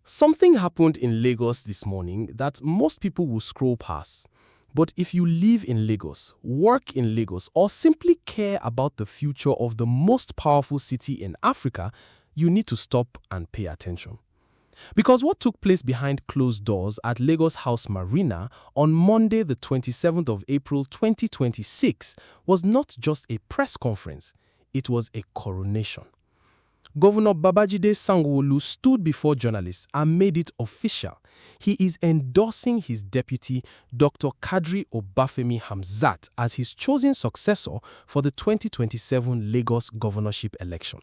Something happened in Lagos this morning that most people will scroll past. But if you live in Lagos, work in Lagos, or simply care about the future of the most powerful city in Africa, you need to stop and pay attention. Because what took place behind closed doors at Lagos House Marina on Monday, the 27th of April 2026, was not just a press conference, it was a coronation. Governor Babajide Sanwo-Olu stood before journalists and made it official. He is endorsing his deputy, Dr. Kadri Obafemi Hamzat, as his chosen successor for the 2027 Lagos governorship election.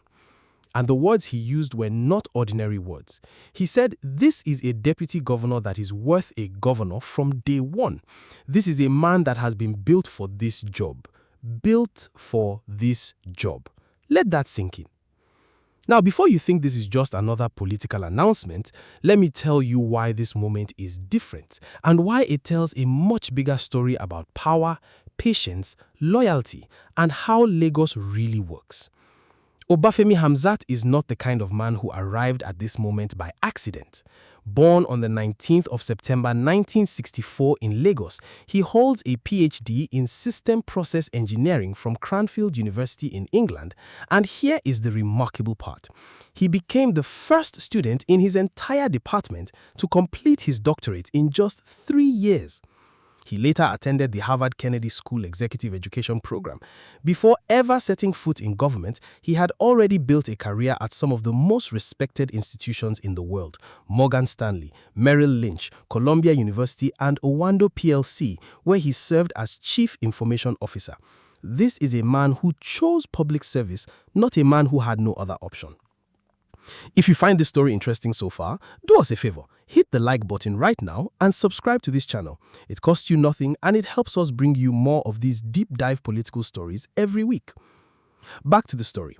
And the words he used were not ordinary words. He said, "This is a deputy governor that is worth a governor from day one. This is a man that has been built for this job. Built for this job." Let that sink in. Now, before you think this is just another political announcement, let me tell you why this moment is different and why it tells a much bigger story about power, patience, loyalty, and how Lagos really works. Obafemi Hamzat is not the kind of man who arrived at this moment by accident. Born on the 19th of September 1964 in Lagos, he holds a PhD in System Process Engineering from Cranfield University in England, and here is the remarkable part. He became the first student in his entire department to complete his doctorate in just 3 years. He later attended the Harvard Kennedy School Executive Education Program. Before ever setting foot in government, he had already built a career at some of the most respected institutions in the world: Morgan Stanley, Merrill Lynch, Columbia University, and Owando PLC, where he served as Chief Information Officer. This is a man who chose public service, not a man who had no other option. If you find this story interesting so far, do us a favor, hit the like button right now and subscribe to this channel. It costs you nothing and it helps us bring you more of these deep dive political stories every week. Back to the story.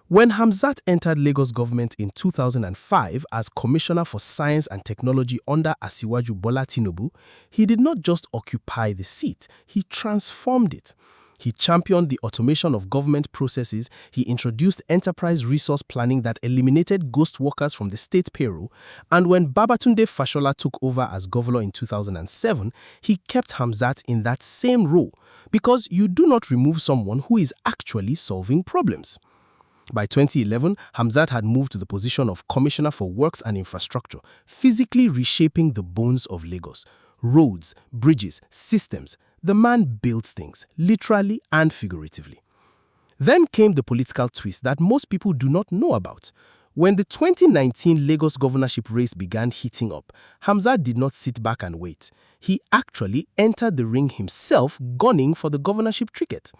When Hamzat entered Lagos government in 2005 as Commissioner for Science and Technology under Asiwaju Bola Tinubu, he did not just occupy the seat, he transformed it. He championed the automation of government processes, he introduced enterprise resource planning that eliminated ghost workers from the state payroll, and when Babatunde Fashola took over as governor in 2007, he kept Hamzat in that same role, because you do not remove someone who is actually solving problems. By 2011, Hamzat had moved to the position of Commissioner for Works and Infrastructure, physically reshaping the bones of Lagos. Roads, bridges, systems. The man built things, literally and figuratively. Then came the political twist that most people do not know about. When the 2019 Lagos governorship race began heating up, Hamzat did not sit back and wait. He actually entered the ring himself, gunning for the governorship ticket.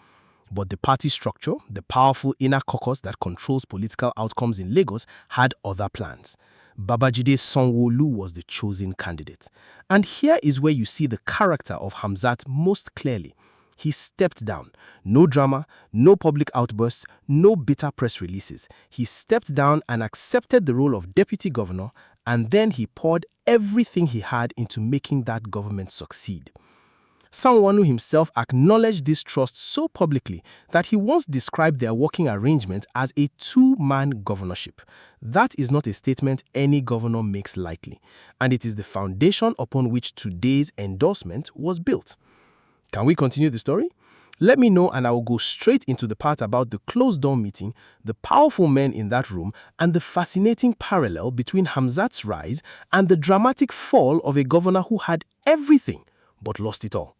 But the party structure, the powerful inner caucus that controls political outcomes in Lagos, had other plans. Babajide Sanwo-Olu was the chosen candidate. And here is where you see the character of Hamzat most clearly. He stepped down. No drama, no public outbursts, no bitter press releases. He stepped down and accepted the role of deputy governor, and then he poured everything he had into making that government succeed. Sanwo-Olu himself acknowledged this trust so publicly that he once described their working arrangement as a two-man governorship. That is not a statement any governor makes lightly, and it is the foundation upon which today's endorsement was built. Can we continue the story? Let me know and I will go straight into the part about the closed-door meeting, the powerful men in that room, and the fascinating parallel between Hamzat's rise and the dramatic fall of a governor who had everything but lost it all.